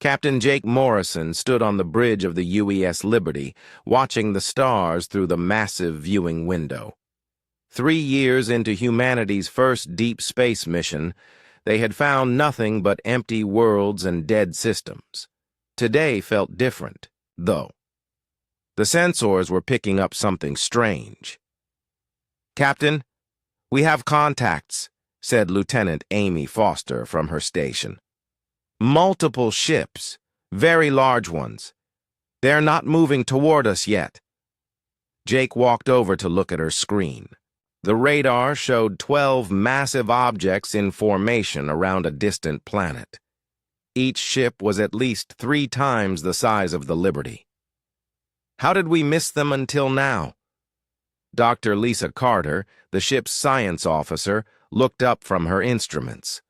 Captain Jake Morrison stood on the bridge of the UES Liberty, watching the stars through the massive viewing window. 3 years into humanity's first deep space mission, they had found nothing but empty worlds and dead systems. Today felt different, though. The sensors were picking up something strange. "Captain, we have contacts," said Lieutenant Amy Foster from her station. "Multiple ships, very large ones. They're not moving toward us yet." Jake walked over to look at her screen. The radar showed 12 massive objects in formation around a distant planet. Each ship was at least 3 times the size of the Liberty. "How did we miss them until now?" Dr. Lisa Carter, the ship's science officer, looked up from her instruments.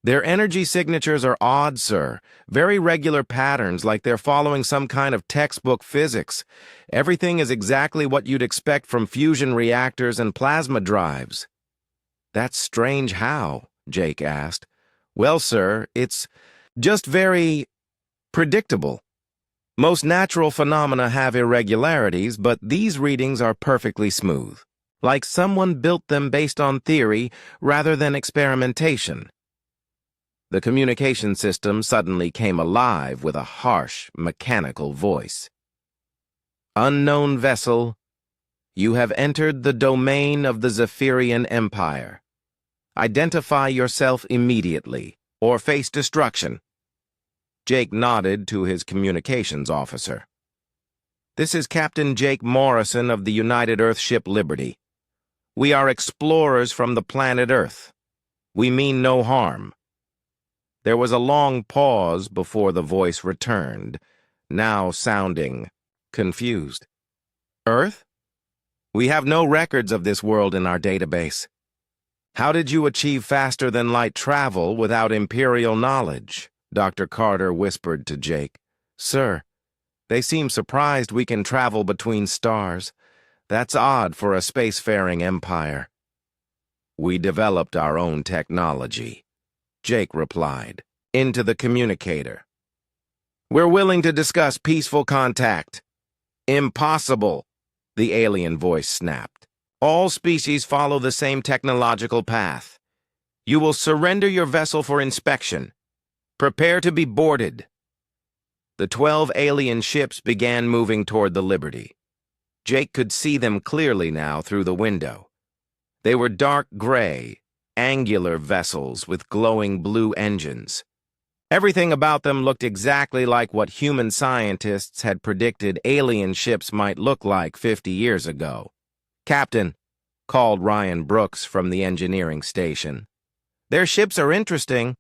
"Their energy signatures are odd, sir. Very regular patterns, like they're following some kind of textbook physics. Everything is exactly what you'd expect from fusion reactors and plasma drives." "That's strange how?" Jake asked. "Well, sir, it's just very predictable. Most natural phenomena have irregularities, but these readings are perfectly smooth, like someone built them based on theory rather than experimentation." The communication system suddenly came alive with a harsh, mechanical voice. "Unknown vessel, you have entered the domain of the Zephyrian Empire. Identify yourself immediately, or face destruction." Jake nodded to his communications officer. "This is Captain Jake Morrison of the United Earthship Liberty. We are explorers from the planet Earth. We mean no harm." There was a long pause before the voice returned, now sounding confused. "Earth? We have no records of this world in our database. How did you achieve faster-than-light travel without Imperial knowledge?" Dr. Carter whispered to Jake. "Sir, they seem surprised we can travel between stars. That's odd for a spacefaring empire." "We developed our own technology," Jake replied, into the communicator. "We're willing to discuss peaceful contact." "Impossible," the alien voice snapped. "All species follow the same technological path. You will surrender your vessel for inspection. Prepare to be boarded." The 12 alien ships began moving toward the Liberty. Jake could see them clearly now through the window. They were dark gray, angular vessels with glowing blue engines. Everything about them looked exactly like what human scientists had predicted alien ships might look like 50 years ago. "Captain," called Ryan Brooks from the engineering station, "their ships are interesting.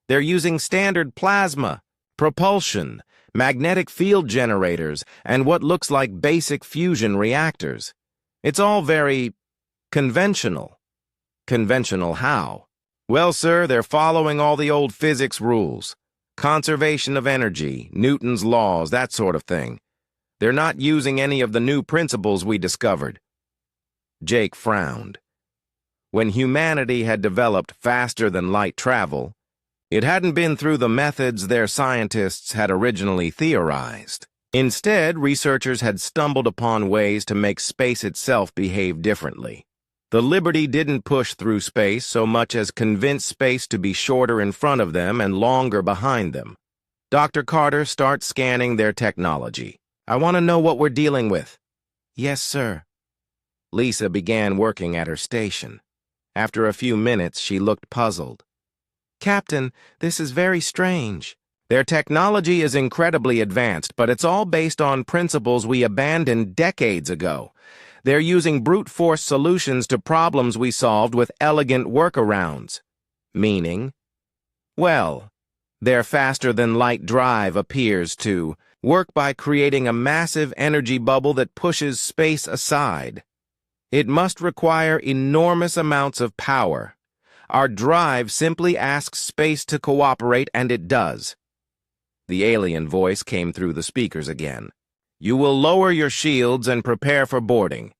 They're using standard plasma, propulsion, magnetic field generators, and what looks like basic fusion reactors. It's all very conventional." "Conventional how?" "Well, sir, they're following all the old physics rules. Conservation of energy, Newton's laws, that sort of thing. They're not using any of the new principles we discovered." Jake frowned. When humanity had developed faster-than-light travel, it hadn't been through the methods their scientists had originally theorized. Instead, researchers had stumbled upon ways to make space itself behave differently. The Liberty didn't push through space so much as convince space to be shorter in front of them and longer behind them. "Dr. Carter, start scanning their technology. I want to know what we're dealing with." "Yes, sir." Lisa began working at her station. After a few minutes, she looked puzzled. "Captain, this is very strange. Their technology is incredibly advanced, but it's all based on principles we abandoned decades ago. They're using brute force solutions to problems we solved with elegant workarounds." "Meaning?" "Well, their faster-than-light drive appears to work by creating a massive energy bubble that pushes space aside. It must require enormous amounts of power. Our drive simply asks space to cooperate, and it does." The alien voice came through the speakers again. "You will lower your shields and prepare for boarding.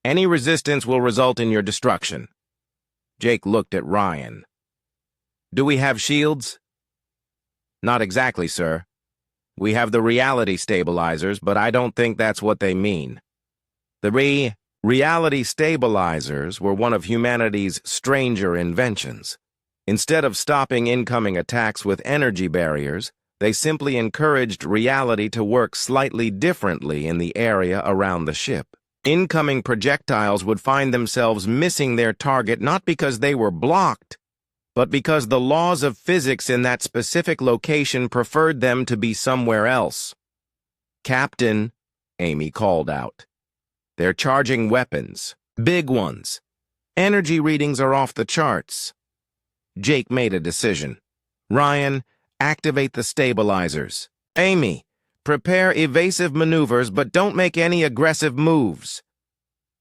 Any resistance will result in your destruction." Jake looked at Ryan. "Do we have shields?" "Not exactly, sir. We have the reality stabilizers, but I don't think that's what they mean. The reality stabilizers were one of humanity's stranger inventions. Instead of stopping incoming attacks with energy barriers, they simply encouraged reality to work slightly differently in the area around the ship. Incoming projectiles would find themselves missing their target not because they were blocked, but because the laws of physics in that specific location preferred them to be somewhere else. "Captain," Amy called out. "They're charging weapons. Big ones. Energy readings are off the charts." Jake made a decision. "Ryan, activate the stabilizers. Amy, prepare evasive maneuvers, but don't make any aggressive moves."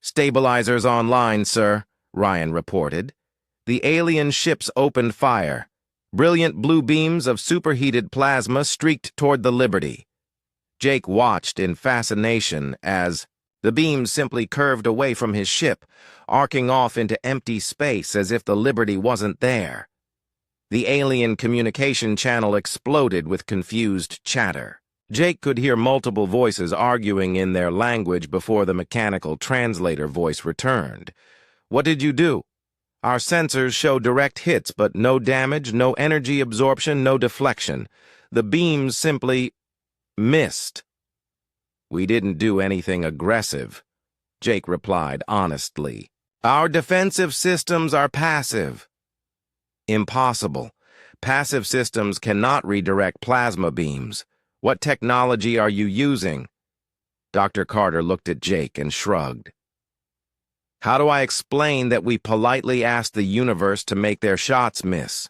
"Stabilizers online, sir," Ryan reported. The alien ships opened fire. Brilliant blue beams of superheated plasma streaked toward the Liberty. Jake watched in fascination as the beams simply curved away from his ship, arcing off into empty space as if the Liberty wasn't there. The alien communication channel exploded with confused chatter. Jake could hear multiple voices arguing in their language before the mechanical translator voice returned. "What did you do?" "Our sensors show direct hits, but no damage, no energy absorption, no deflection. The beams simply missed." "We didn't do anything aggressive," Jake replied honestly. "Our defensive systems are passive." "Impossible. Passive systems cannot redirect plasma beams. What technology are you using?" Dr. Carter looked at Jake and shrugged. "How do I explain that we politely asked the universe to make their shots miss?"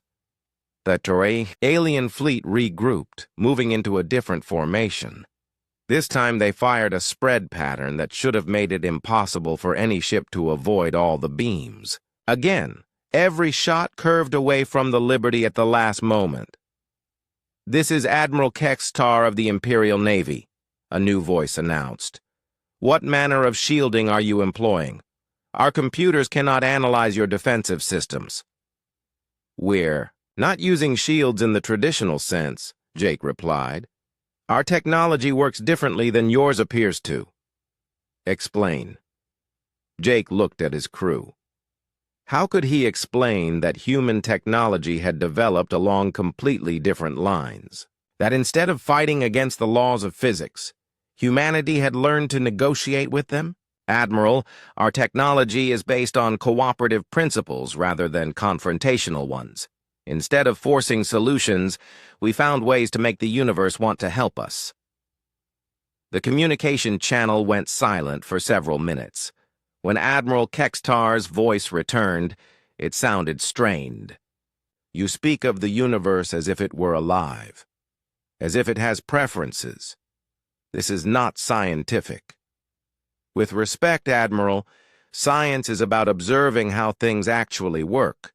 The alien fleet regrouped, moving into a different formation. This time they fired a spread pattern that should have made it impossible for any ship to avoid all the beams. Again, every shot curved away from the Liberty at the last moment. "This is Admiral Kextar of the Imperial Navy," a new voice announced. "What manner of shielding are you employing? Our computers cannot analyze your defensive systems." "We're not using shields in the traditional sense," Jake replied. "Our technology works differently than yours appears to." "Explain." Jake looked at his crew. How could he explain that human technology had developed along completely different lines? That instead of fighting against the laws of physics, humanity had learned to negotiate with them? "Admiral, our technology is based on cooperative principles rather than confrontational ones. Instead of forcing solutions, we found ways to make the universe want to help us." The communication channel went silent for several minutes. When Admiral Kextar's voice returned, it sounded strained. "You speak of the universe as if it were alive, as if it has preferences. This is not scientific. With respect, Admiral, science is about observing how things actually work,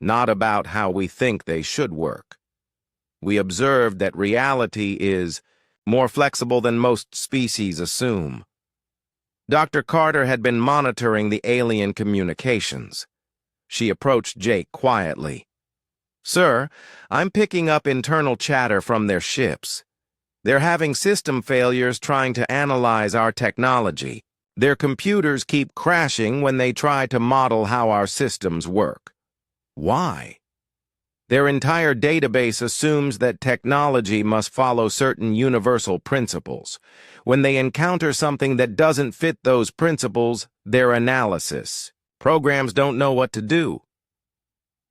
not about how we think they should work. We observed that reality is more flexible than most species assume." Dr. Carter had been monitoring the alien communications. She approached Jake quietly. "Sir, I'm picking up internal chatter from their ships. They're having system failures trying to analyze our technology. Their computers keep crashing when they try to model how our systems work." "Why?" "Their entire database assumes that technology must follow certain universal principles. When they encounter something that doesn't fit those principles, their analysis. Programs don't know what to do."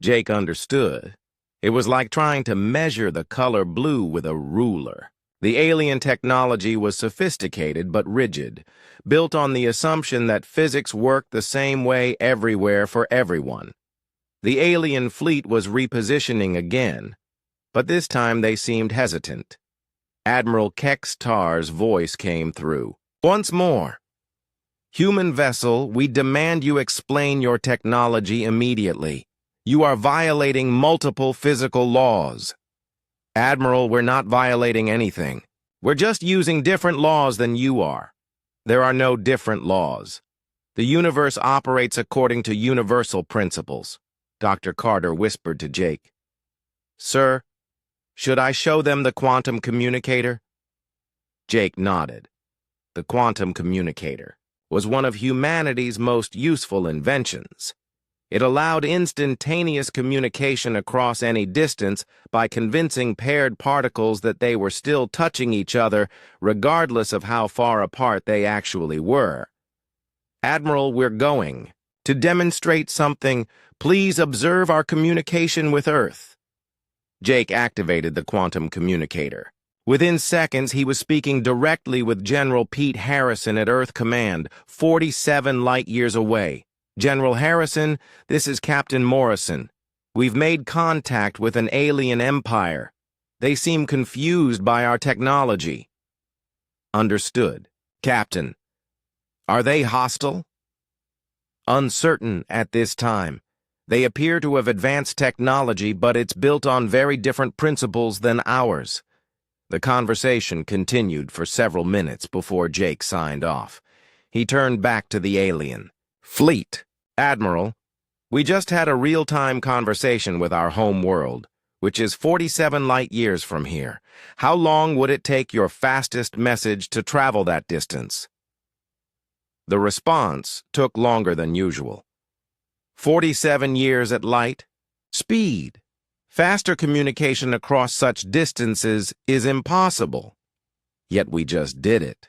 Jake understood. It was like trying to measure the color blue with a ruler. The alien technology was sophisticated but rigid, built on the assumption that physics worked the same way everywhere for everyone. The alien fleet was repositioning again, but this time they seemed hesitant. Admiral Kextar's voice came through. "Once more. Human vessel, we demand you explain your technology immediately. You are violating multiple physical laws." "Admiral, we're not violating anything. We're just using different laws than you are." "There are no different laws. The universe operates according to universal principles," Dr. Carter whispered to Jake. "Sir, should I show them the quantum communicator?" Jake nodded. The quantum communicator was one of humanity's most useful inventions. It allowed instantaneous communication across any distance by convincing paired particles that they were still touching each other regardless of how far apart they actually were. "Admiral, we're going. To demonstrate something, please observe our communication with Earth." Jake activated the quantum communicator. Within seconds, he was speaking directly with General Pete Harrison at Earth Command, 47 light-years away. "General Harrison, this is Captain Morrison. We've made contact with an alien empire. They seem confused by our technology." "Understood. Captain, are they hostile?" "Uncertain at this time. They appear to have advanced technology, but it's built on very different principles than ours." The conversation continued for several minutes before Jake signed off. He turned back to the alien. "Fleet, Admiral, we just had a real-time conversation with our home world, which is 47 light-years from here. How long would it take your fastest message to travel that distance?" The response took longer than usual. 47 years at light speed. Faster communication across such distances is impossible. Yet we just did it.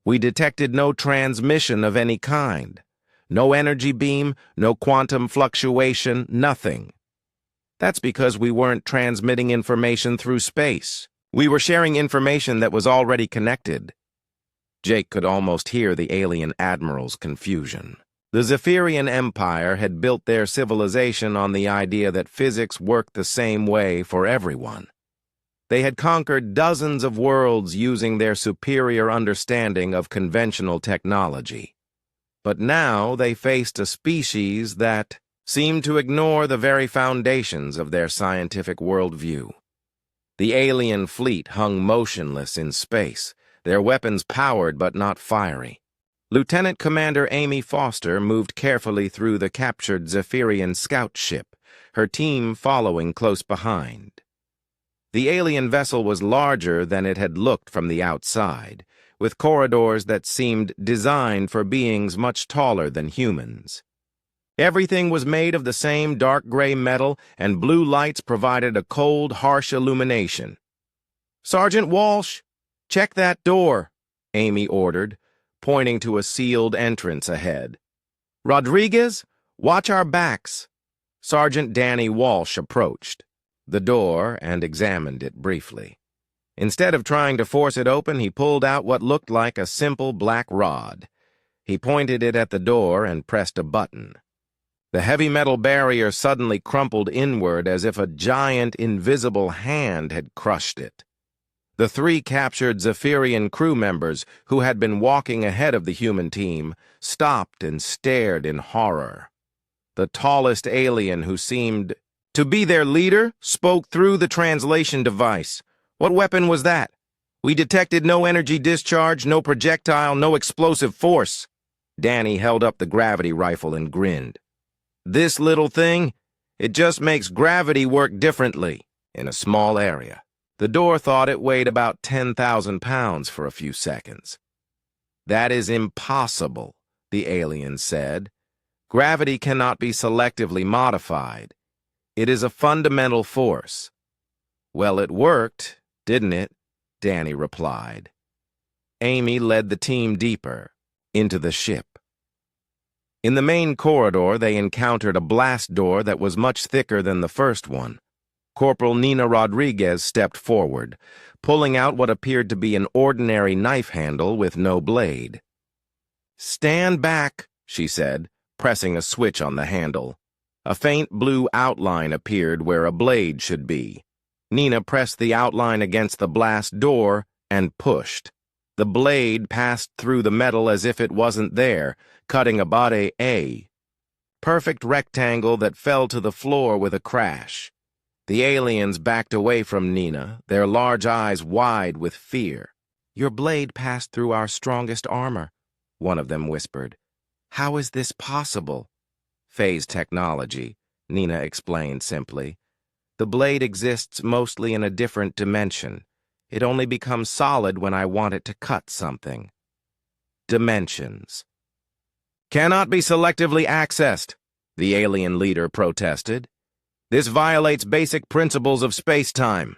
We detected no transmission of any kind. No energy beam, no quantum fluctuation, nothing. That's because we weren't transmitting information through space. We were sharing information that was already connected. Jake could almost hear the alien admiral's confusion. The Zephyrian Empire had built their civilization on the idea that physics worked the same way for everyone. They had conquered dozens of worlds using their superior understanding of conventional technology. But now they faced a species that seemed to ignore the very foundations of their scientific worldview. The alien fleet hung motionless in space, their weapons powered but not fiery. Lieutenant Commander Amy Foster moved carefully through the captured Zephyrian scout ship, her team following close behind. The alien vessel was larger than it had looked from the outside, with corridors that seemed designed for beings much taller than humans. Everything was made of the same dark gray metal, and blue lights provided a cold, harsh illumination. "Sergeant Walsh, check that door," Amy ordered, pointing to a sealed entrance ahead. "Rodriguez, watch our backs." Sergeant Danny Walsh approached the door and examined it briefly. Instead of trying to force it open, he pulled out what looked like a simple black rod. He pointed it at the door and pressed a button. The heavy metal barrier suddenly crumpled inward as if a giant, invisible hand had crushed it. The three captured Zephyrian crew members, who had been walking ahead of the human team, stopped and stared in horror. The tallest alien, who seemed to be their leader, spoke through the translation device. "What weapon was that? We detected no energy discharge, no projectile, no explosive force." Danny held up the gravity rifle and grinned. "This little thing, it just makes gravity work differently in a small area." The door thought it weighed about 10,000 pounds for a few seconds. "That is impossible," the alien said. "Gravity cannot be selectively modified. It is a fundamental force." "Well, it worked, didn't it?" Danny replied. Amy led the team deeper into the ship. In the main corridor, they encountered a blast door that was much thicker than the first one. Corporal Nina Rodriguez stepped forward, pulling out what appeared to be an ordinary knife handle with no blade. "Stand back," she said, pressing a switch on the handle. A faint blue outline appeared where a blade should be. Nina pressed the outline against the blast door and pushed. The blade passed through the metal as if it wasn't there, cutting about a perfect rectangle that fell to the floor with a crash. The aliens backed away from Nina, their large eyes wide with fear. "Your blade passed through our strongest armor," one of them whispered. "How is this possible?" "Phase technology," Nina explained simply. "The blade exists mostly in a different dimension. It only becomes solid when I want it to cut something. Dimensions. Cannot be selectively accessed, the alien leader protested. This violates basic principles of space-time.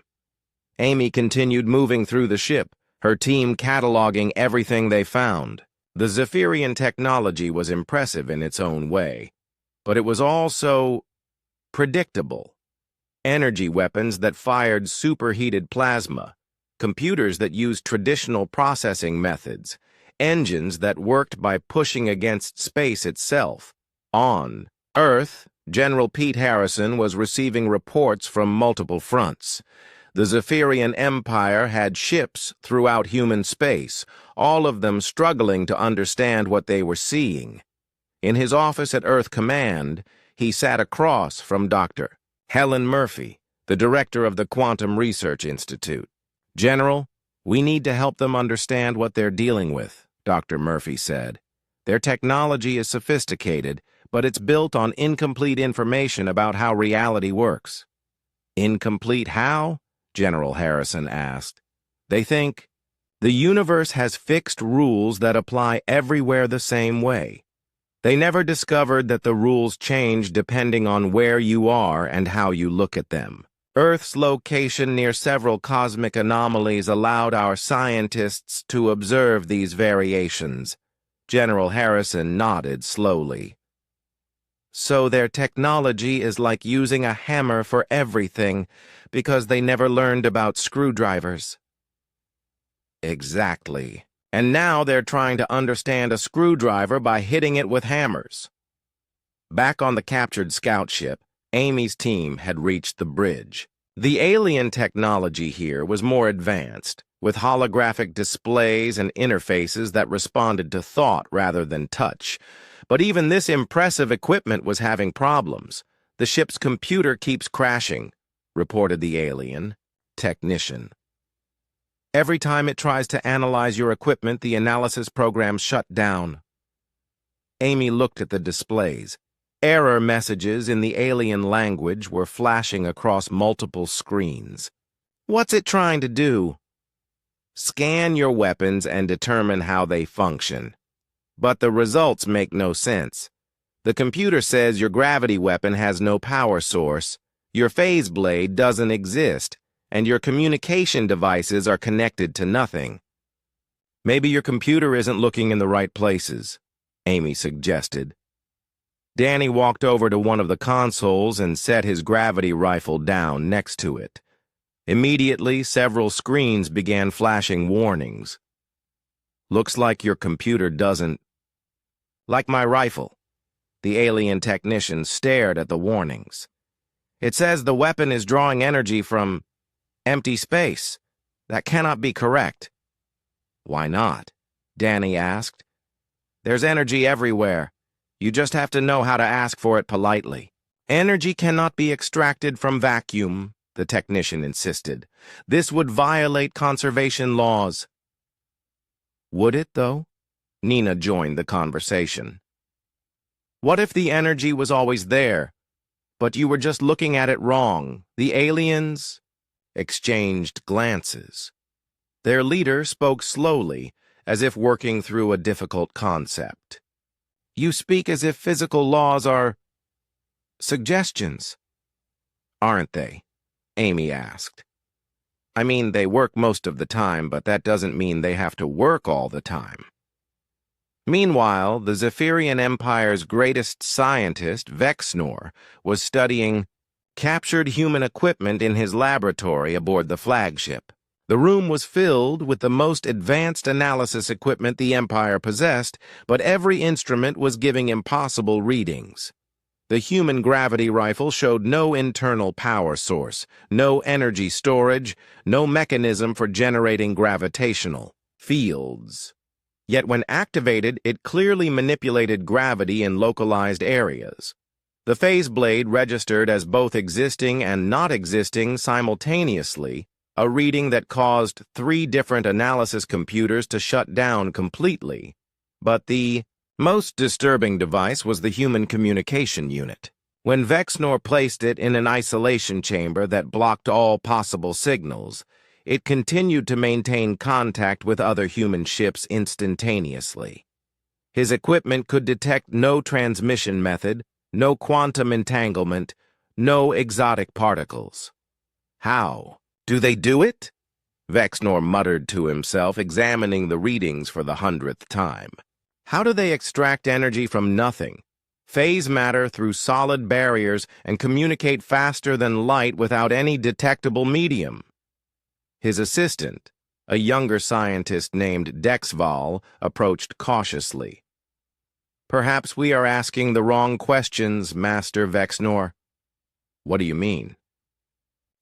Amy continued moving through the ship, her team cataloging everything they found. The Zephyrian technology was impressive in its own way, but it was also predictable. Energy weapons that fired superheated plasma, computers that used traditional processing methods, engines that worked by pushing against space itself. On Earth, General Pete Harrison was receiving reports from multiple fronts. The Zephyrian Empire had ships throughout human space, all of them struggling to understand what they were seeing. In his office at Earth Command, he sat across from Dr. Helen Murphy, the director of the Quantum Research Institute. "General, we need to help them understand what they're dealing with," Dr. Murphy said. "Their technology is sophisticated, but it's built on incomplete information about how reality works." "Incomplete how?" General Harrison asked. "They think the universe has fixed rules that apply everywhere the same way. They never discovered that the rules change depending on where you are and how you look at them. Earth's location near several cosmic anomalies allowed our scientists to observe these variations." General Harrison nodded slowly. "So their technology is like using a hammer for everything, because they never learned about screwdrivers." Exactly. And now they're trying to understand a screwdriver by hitting it with hammers. Back on the captured scout ship, Amy's team had reached the bridge. The alien technology here was more advanced, with holographic displays and interfaces that responded to thought rather than touch. But even this impressive equipment was having problems. "The ship's computer keeps crashing," reported the alien technician. "Every time it tries to analyze your equipment, the analysis program shut down." Amy looked at the displays. Error messages in the alien language were flashing across multiple screens. "What's it trying to do?" "Scan your weapons and determine how they function. But the results make no sense. The computer says your gravity weapon has no power source, your phase blade doesn't exist, and your communication devices are connected to nothing." "Maybe your computer isn't looking in the right places," Amy suggested. Danny walked over to one of the consoles and set his gravity rifle down next to it. Immediately, several screens began flashing warnings. "Looks like your computer doesn't..." "Like my rifle." The alien technician stared at the warnings. "It says the weapon is drawing energy from empty space. That cannot be correct." "Why not?" Danny asked. "There's energy everywhere. You just have to know how to ask for it politely." "Energy cannot be extracted from vacuum," the technician insisted. "This would violate conservation laws." "Would it, though?" Nina joined the conversation. "What if the energy was always there, but you were just looking at it wrong?" The aliens exchanged glances. Their leader spoke slowly, as if working through a difficult concept. "You speak as if physical laws are suggestions." "Aren't they?" Amy asked. "I mean, they work most of the time, but that doesn't mean they have to work all the time." Meanwhile, the Zephyrian Empire's greatest scientist, Vexnor, was studying captured human equipment in his laboratory aboard the flagship. The room was filled with the most advanced analysis equipment the Empire possessed, but every instrument was giving impossible readings. The human gravity rifle showed no internal power source, no energy storage, no mechanism for generating gravitational fields. Yet when activated, it clearly manipulated gravity in localized areas. The phase blade registered as both existing and not existing simultaneously, a reading that caused 3 different analysis computers to shut down completely. But the most disturbing device was the human communication unit. When Vexnor placed it in an isolation chamber that blocked all possible signals, it continued to maintain contact with other human ships instantaneously. His equipment could detect no transmission method, no quantum entanglement, no exotic particles. How do they do it? Vexnor muttered to himself, examining the readings for the 100th time. How do they extract energy from nothing, phase matter through solid barriers, and communicate faster than light without any detectable medium? His assistant, a younger scientist named Dexval, approached cautiously. Perhaps we are asking the wrong questions, Master Vexnor. What do you mean?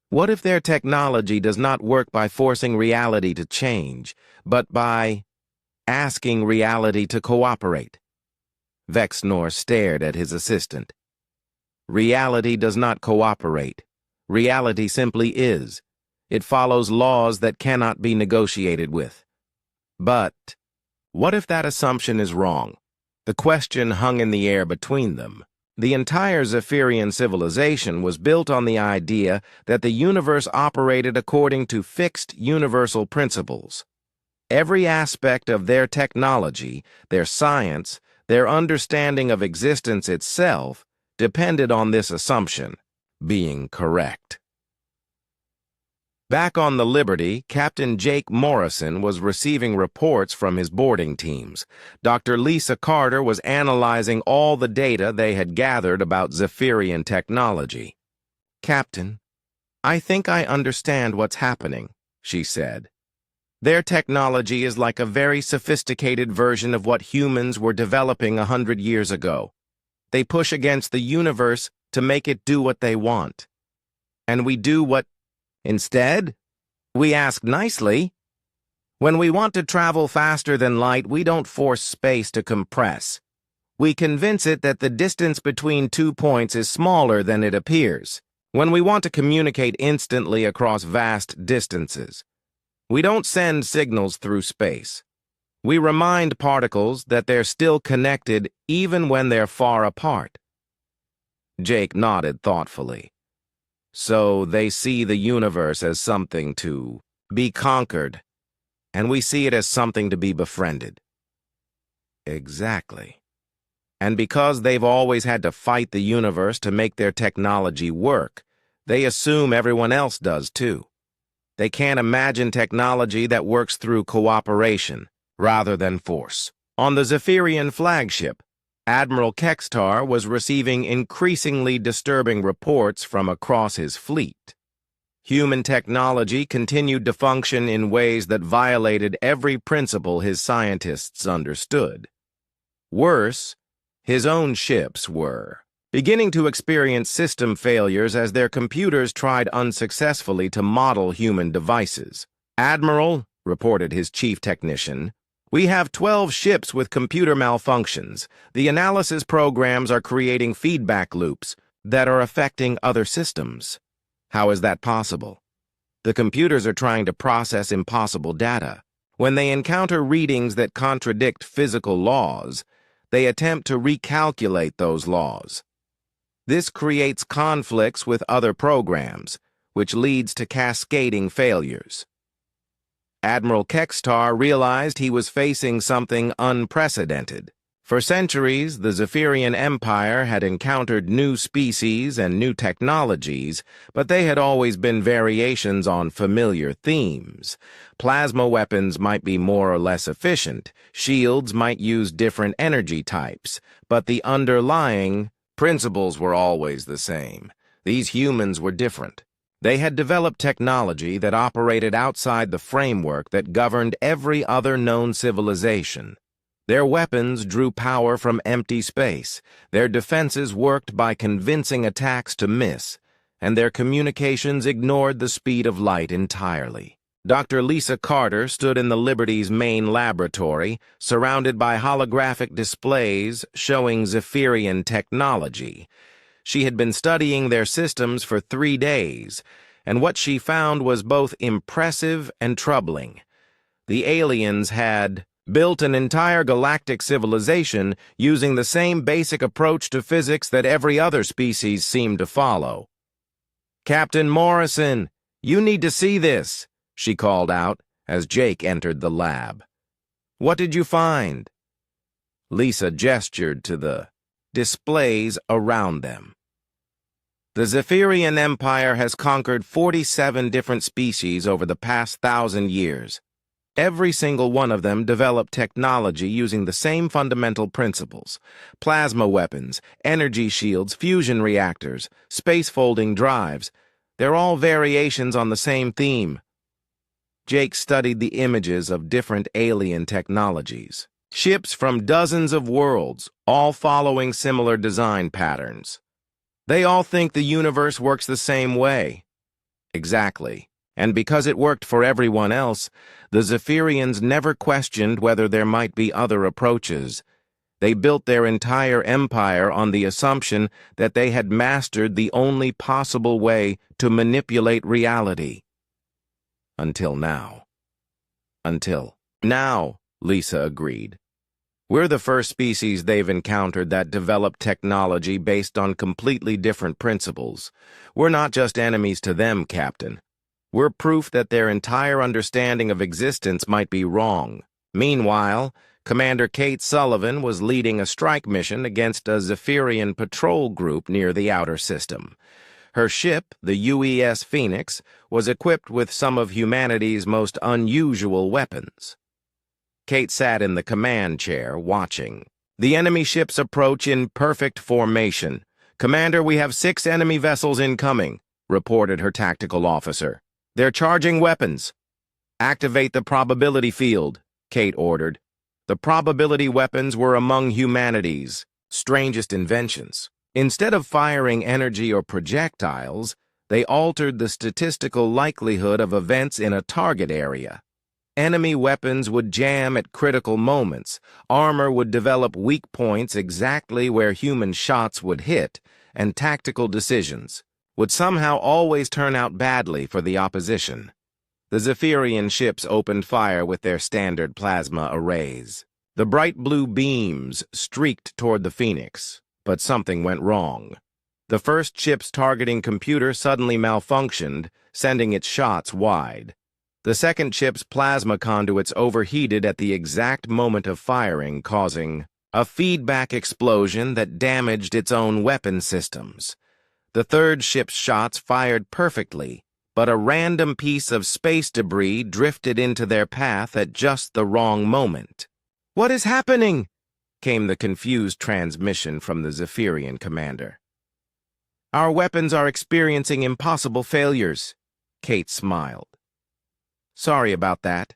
What if their technology does not work by forcing reality to change, but by asking reality to cooperate? Vexnor stared at his assistant. Reality does not cooperate. Reality simply is. It follows laws that cannot be negotiated with. But what if that assumption is wrong? The question hung in the air between them. The entire Zephyrian civilization was built on the idea that the universe operated according to fixed universal principles. Every aspect of their technology, their science, their understanding of existence itself depended on this assumption being correct. Back on the Liberty, Captain Jake Morrison was receiving reports from his boarding teams. Dr. Lisa Carter was analyzing all the data they had gathered about Zephyrian technology. "Captain, I think I understand what's happening," she said. "Their technology is like a very sophisticated version of what humans were developing 100 years ago. They push against the universe to make it do what they want. And we do what instead? We ask nicely. When we want to travel faster than light, we don't force space to compress. We convince it that the distance between 2 points is smaller than it appears. When we want to communicate instantly across vast distances, we don't send signals through space. We remind particles that they're still connected even when they're far apart." Jake nodded thoughtfully. "So they see the universe as something to be conquered, and we see it as something to be befriended." Exactly. And because they've always had to fight the universe to make their technology work, they assume everyone else does too. They can't imagine technology that works through cooperation rather than force. On the Zephyrian flagship, Admiral Kextar was receiving increasingly disturbing reports from across his fleet. Human technology continued to function in ways that violated every principle his scientists understood. Worse, his own ships were beginning to experience system failures as their computers tried unsuccessfully to model human devices. "Admiral," reported his chief technician, "we have 12 ships with computer malfunctions. The analysis programs are creating feedback loops that are affecting other systems." "How is that possible?" "The computers are trying to process impossible data. When they encounter readings that contradict physical laws, they attempt to recalculate those laws. This creates conflicts with other programs, which leads to cascading failures." Admiral Kextar realized he was facing something unprecedented. For centuries, the Zephyrian Empire had encountered new species and new technologies, but they had always been variations on familiar themes. Plasma weapons might be more or less efficient, shields might use different energy types, but the underlying principles were always the same. These humans were different. They had developed technology that operated outside the framework that governed every other known civilization. Their weapons drew power from empty space, their defenses worked by convincing attacks to miss, and their communications ignored the speed of light entirely. Dr. Lisa Carter stood in the Liberty's main laboratory, surrounded by holographic displays showing Zephyrian technology. She had been studying their systems for 3 days, and what she found was both impressive and troubling. The aliens had built an entire galactic civilization using the same basic approach to physics that every other species seemed to follow. "Captain Morrison, you need to see this," she called out as Jake entered the lab. "What did you find?" Lisa gestured to the displays around them. The Zephyrian Empire has conquered 47 different species over the past 1,000 years. Every single one of them developed technology using the same fundamental principles: plasma weapons, energy shields, fusion reactors, space-folding drives. They're all variations on the same theme. Jake studied the images of different alien technologies. Ships from dozens of worlds, all following similar design patterns. They all think the universe works the same way. Exactly. And because it worked for everyone else, the Zephyrians never questioned whether there might be other approaches. They built their entire empire on the assumption that they had mastered the only possible way to manipulate reality. Until now. Until now, Lisa agreed. We're the first species they've encountered that developed technology based on completely different principles. We're not just enemies to them, Captain. We're proof that their entire understanding of existence might be wrong. Meanwhile, Commander Kate Sullivan was leading a strike mission against a Zephyrian patrol group near the outer system. Her ship, the UES Phoenix, was equipped with some of humanity's most unusual weapons. Kate sat in the command chair, watching. The enemy ships approach in perfect formation. "Commander, we have 6 enemy vessels incoming," reported her tactical officer. "They're charging weapons." "Activate the probability field," Kate ordered. The probability weapons were among humanity's strangest inventions. Instead of firing energy or projectiles, they altered the statistical likelihood of events in a target area. Enemy weapons would jam at critical moments, armor would develop weak points exactly where human shots would hit, and tactical decisions would somehow always turn out badly for the opposition. The Zephyrian ships opened fire with their standard plasma arrays. The bright blue beams streaked toward the Phoenix, but something went wrong. The first ship's targeting computer suddenly malfunctioned, sending its shots wide. The second ship's plasma conduits overheated at the exact moment of firing, causing a feedback explosion that damaged its own weapon systems. The third ship's shots fired perfectly, but a random piece of space debris drifted into their path at just the wrong moment. "What is happening?" came the confused transmission from the Zephyrian commander. "Our weapons are experiencing impossible failures," Kate smiled. "Sorry about that.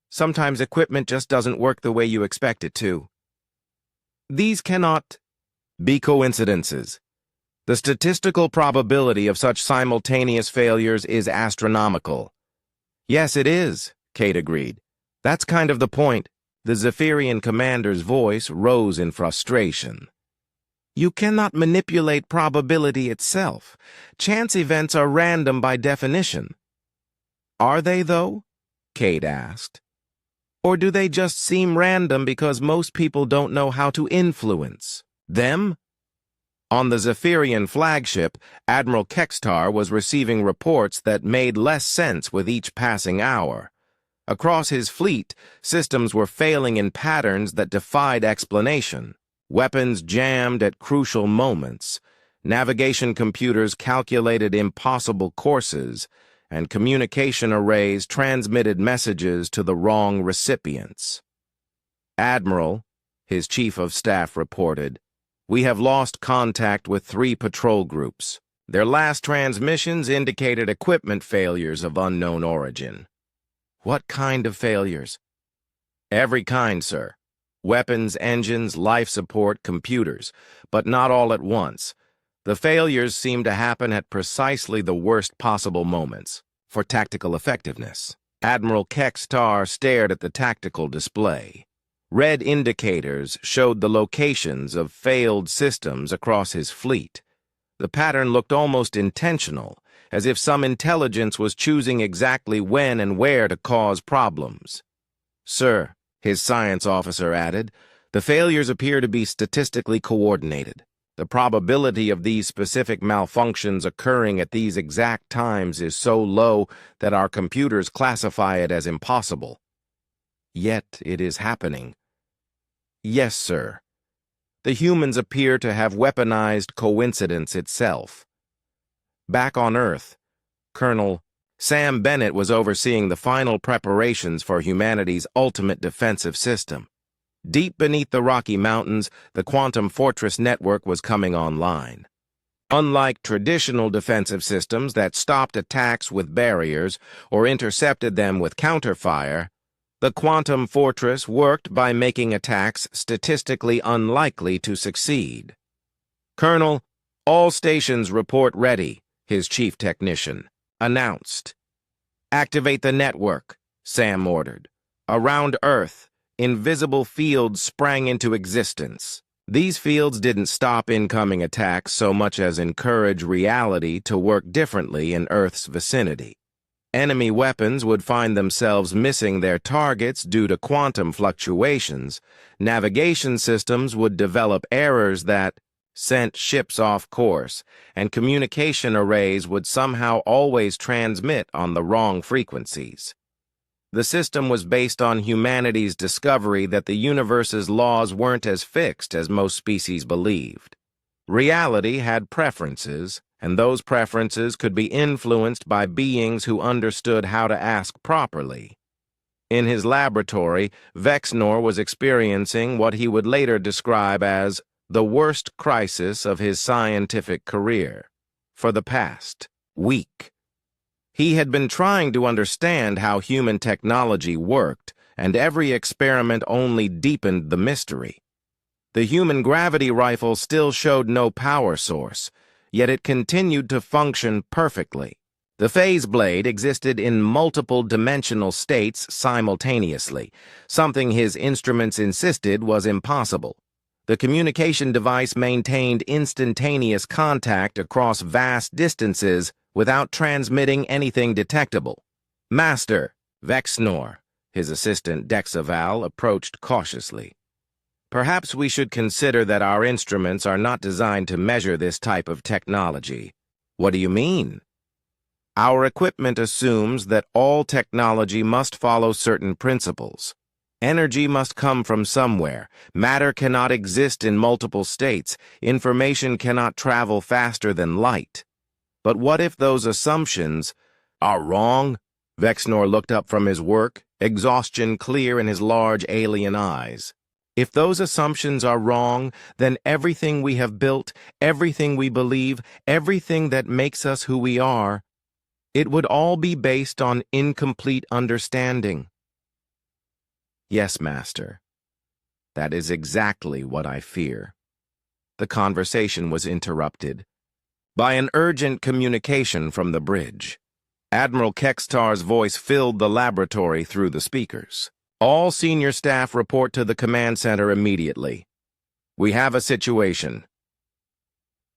Sometimes equipment just doesn't work the way you expect it to. These cannot be coincidences. The statistical probability of such simultaneous failures is astronomical." "Yes, it is," Kate agreed. "That's kind of the point." The Zephyrian commander's voice rose in frustration. "You cannot manipulate probability itself. Chance events are random by definition." "Are they, though?" Kate asked. "Or do they just seem random because most people don't know how to influence them?" On the Zephyrian flagship, Admiral Kextar was receiving reports that made less sense with each passing hour. Across his fleet, systems were failing in patterns that defied explanation. Weapons jammed at crucial moments. Navigation computers calculated impossible courses, and communication arrays transmitted messages to the wrong recipients. "Admiral," his chief of staff reported, "we have lost contact with 3 patrol groups. Their last transmissions indicated equipment failures of unknown origin." "What kind of failures?" "Every kind, sir. Weapons, engines, life support, computers, but not all at once. The failures seem to happen at precisely the worst possible moments." "For tactical effectiveness." Admiral Kextar stared at the tactical display. Red indicators showed the locations of failed systems across his fleet. The pattern looked almost intentional, as if some intelligence was choosing exactly when and where to cause problems. "Sir," his science officer added, "the failures appear to be statistically coordinated. The probability of these specific malfunctions occurring at these exact times is so low that our computers classify it as impossible. Yet it is happening. Yes, sir. The humans appear to have weaponized coincidence itself. Back on Earth, Colonel Sam Bennett was overseeing the final preparations for humanity's ultimate defensive system. Deep beneath the Rocky Mountains, the Quantum Fortress network was coming online. Unlike traditional defensive systems that stopped attacks with barriers or intercepted them with counterfire, the Quantum Fortress worked by making attacks statistically unlikely to succeed. "Colonel, all stations report ready," his chief technician announced. "Activate the network," Sam ordered. Around Earth, invisible fields sprang into existence. These fields didn't stop incoming attacks so much as encourage reality to work differently in Earth's vicinity. Enemy weapons would find themselves missing their targets due to quantum fluctuations. Navigation systems would develop errors that sent ships off course, and communication arrays would somehow always transmit on the wrong frequencies. The system was based on humanity's discovery that the universe's laws weren't as fixed as most species believed. Reality had preferences, and those preferences could be influenced by beings who understood how to ask properly. In his laboratory, Vexnor was experiencing what he would later describe as the worst crisis of his scientific career. For the past week, he had been trying to understand how human technology worked, and every experiment only deepened the mystery. The human gravity rifle still showed no power source, yet it continued to function perfectly. The phase blade existed in multiple dimensional states simultaneously, something his instruments insisted was impossible. The communication device maintained instantaneous contact across vast distances without transmitting anything detectable. "Master," Vexnor, his assistant Dexaval, approached cautiously. "Perhaps we should consider that our instruments are not designed to measure this type of technology." "What do you mean?" "Our equipment assumes that all technology must follow certain principles. Energy must come from somewhere. Matter cannot exist in multiple states. Information cannot travel faster than light. But what if those assumptions are wrong?" Vexnor looked up from his work, exhaustion clear in his large alien eyes. "If those assumptions are wrong, then everything we have built, everything we believe, everything that makes us who we are, it would all be based on incomplete understanding." "Yes, Master. That is exactly what I fear." The conversation was interrupted by an urgent communication from the bridge. Admiral Kextar's voice filled the laboratory through the speakers. "All senior staff report to the command center immediately. We have a situation."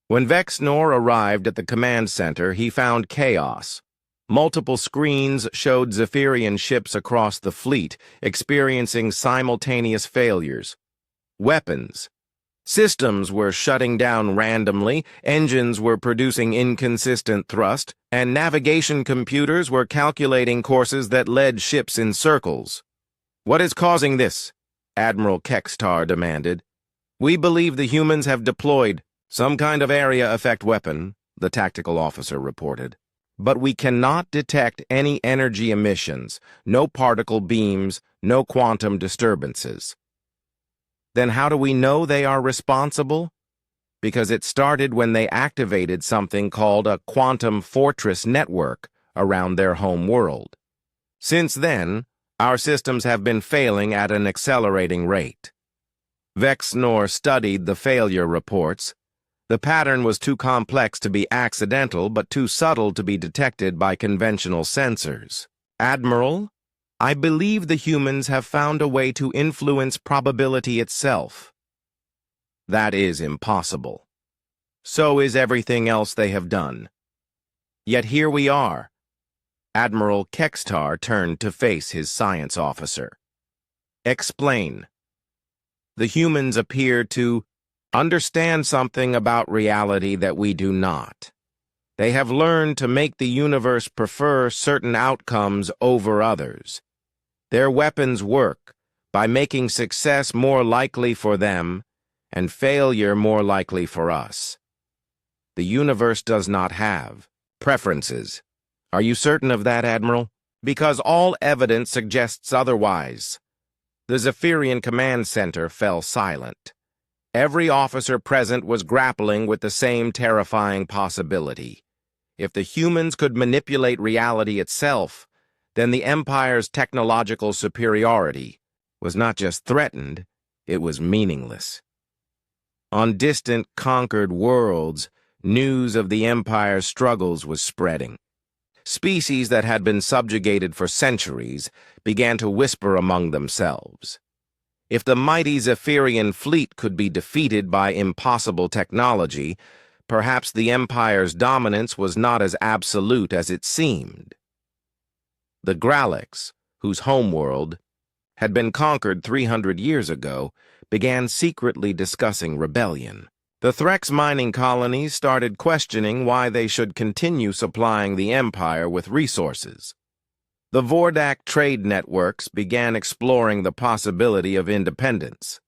When Vexnor arrived at the command center, he found chaos. Multiple screens showed Zephyrian ships across the fleet experiencing simultaneous failures. Weapons. Systems were shutting down randomly, engines were producing inconsistent thrust, and navigation computers were calculating courses that led ships in circles. "What is causing this?" Admiral Kextar demanded. "We believe the humans have deployed some kind of area effect weapon," the tactical officer reported. "But we cannot detect any energy emissions, no particle beams, no quantum disturbances." "Then how do we know they are responsible?" "Because it started when they activated something called a Quantum Fortress network around their home world. Since then, our systems have been failing at an accelerating rate." Vexnor studied the failure reports. The pattern was too complex to be accidental, but too subtle to be detected by conventional sensors. "Admiral, I believe the humans have found a way to influence probability itself." "That is impossible. So is everything else they have done. Yet here we are." Admiral Kextar turned to face his science officer. "Explain." "The humans appear to understand something about reality that we do not. They have learned to make the universe prefer certain outcomes over others. Their weapons work by making success more likely for them and failure more likely for us. The universe does not have preferences. Are you certain of that, Admiral? Because all evidence suggests otherwise. The Zephyrian Command Center fell silent. Every officer present was grappling with the same terrifying possibility. If the humans could manipulate reality itself, then the Empire's technological superiority was not just threatened, it was meaningless. On distant, conquered worlds, news of the Empire's struggles was spreading. Species that had been subjugated for centuries began to whisper among themselves. If the mighty Zephyrian fleet could be defeated by impossible technology, perhaps the Empire's dominance was not as absolute as it seemed. The Gralix, whose homeworld had been conquered 300 years ago, began secretly discussing rebellion. The Threx mining colonies started questioning why they should continue supplying the Empire with resources. The Vordak trade networks began exploring the possibility of independence.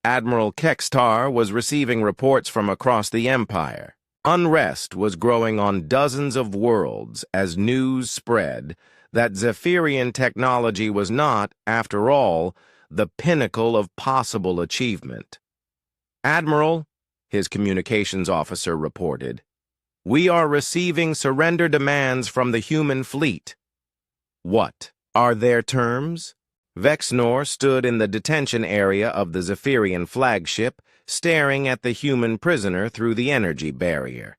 Admiral Kextar was receiving reports from across the Empire. Unrest was growing on dozens of worlds as news spread that Zephyrian technology was not, after all, the pinnacle of possible achievement. "Admiral," his communications officer reported, "we are receiving surrender demands from the human fleet." What are their terms? Vexnor stood in the detention area of the Zephyrian flagship, staring at the human prisoner through the energy barrier.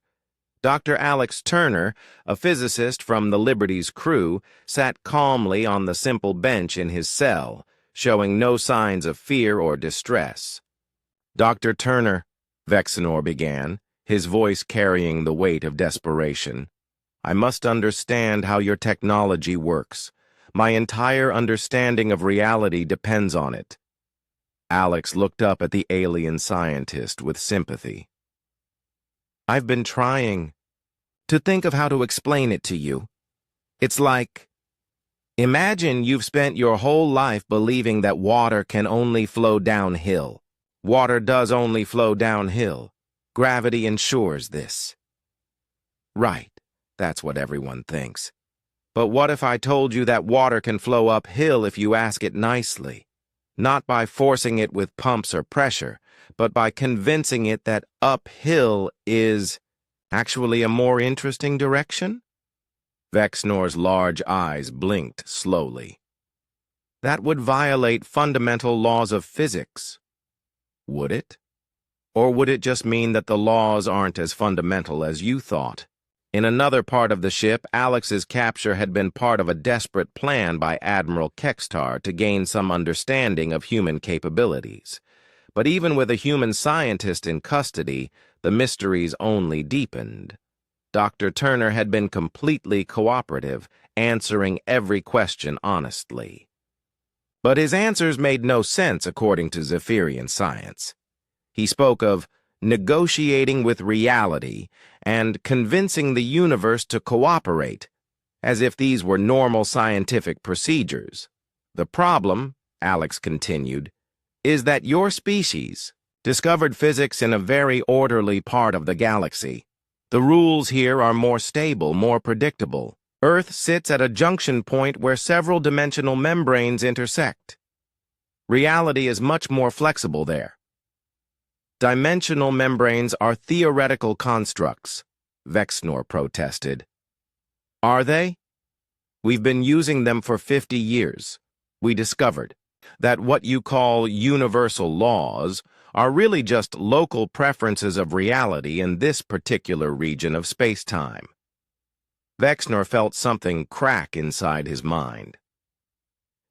Dr. Alex Turner, a physicist from the Liberty's crew, sat calmly on the simple bench in his cell, showing no signs of fear or distress. "Dr. Turner," Vexnor began, his voice carrying the weight of desperation, "I must understand how your technology works. My entire understanding of reality depends on it." Alex looked up at the alien scientist with sympathy. "I've been trying to think of how to explain it to you. It's like, imagine you've spent your whole life believing that water can only flow downhill. Water does only flow downhill. Gravity ensures this." "Right, that's what everyone thinks. But what if I told you that water can flow uphill if you ask it nicely? Not by forcing it with pumps or pressure, but by convincing it that uphill is actually a more interesting direction?" Vexnor's large eyes blinked slowly. "That would violate fundamental laws of physics. Would it? Or would it just mean that the laws aren't as fundamental as you thought?" In another part of the ship, Alex's capture had been part of a desperate plan by Admiral Kextar to gain some understanding of human capabilities. But even with a human scientist in custody, the mysteries only deepened. Dr. Turner had been completely cooperative, answering every question honestly. But his answers made no sense according to Zephyrian science. He spoke of negotiating with reality and convincing the universe to cooperate, as if these were normal scientific procedures. "The problem," Alex continued, "is that your species discovered physics in a very orderly part of the galaxy. The rules here are more stable, more predictable. Earth sits at a junction point where several dimensional membranes intersect. Reality is much more flexible there." "Dimensional membranes are theoretical constructs," Vexnor protested. "Are they? We've been using them for 50 years. We discovered that what you call universal laws are really just local preferences of reality in this particular region of space-time." Vexnor felt something crack inside his mind.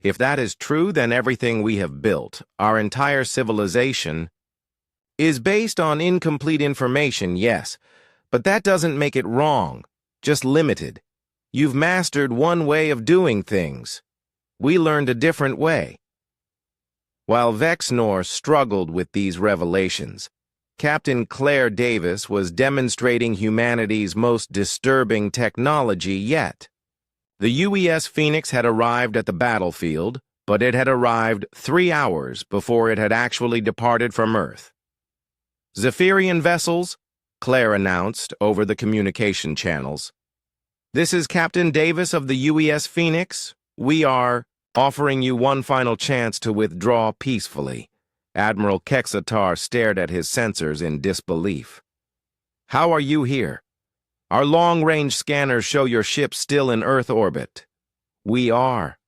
If that is true, then everything we have built, our entire civilization, is based on incomplete information, yes, but that doesn't make it wrong, just limited. You've mastered one way of doing things. We learned a different way. While Vexnor struggled with these revelations, Captain Claire Davis was demonstrating humanity's most disturbing technology yet. The UES Phoenix had arrived at the battlefield, but it had arrived 3 hours before it had actually departed from Earth. "Zephyrian vessels," Claire announced over the communication channels. "This is Captain Davis of the UES Phoenix. We are offering you one final chance to withdraw peacefully." Admiral Kexatar stared at his sensors in disbelief. "How are you here? Our long-range scanners show your ship still in Earth orbit." "We are.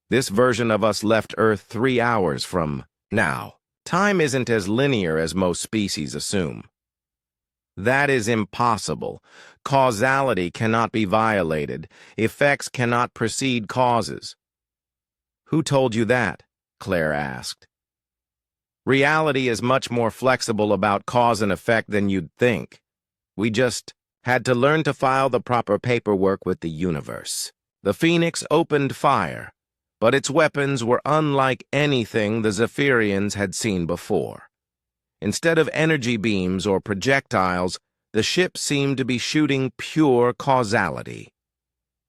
This version of us left Earth 3 hours from now. Time isn't as linear as most species assume." "That is impossible. Causality cannot be violated. Effects cannot precede causes." "Who told you that?" Claire asked. "Reality is much more flexible about cause and effect than you'd think. We just had to learn to file the proper paperwork with the universe." The Phoenix opened fire, but its weapons were unlike anything the Zephyrians had seen before. Instead of energy beams or projectiles, the ship seemed to be shooting pure causality.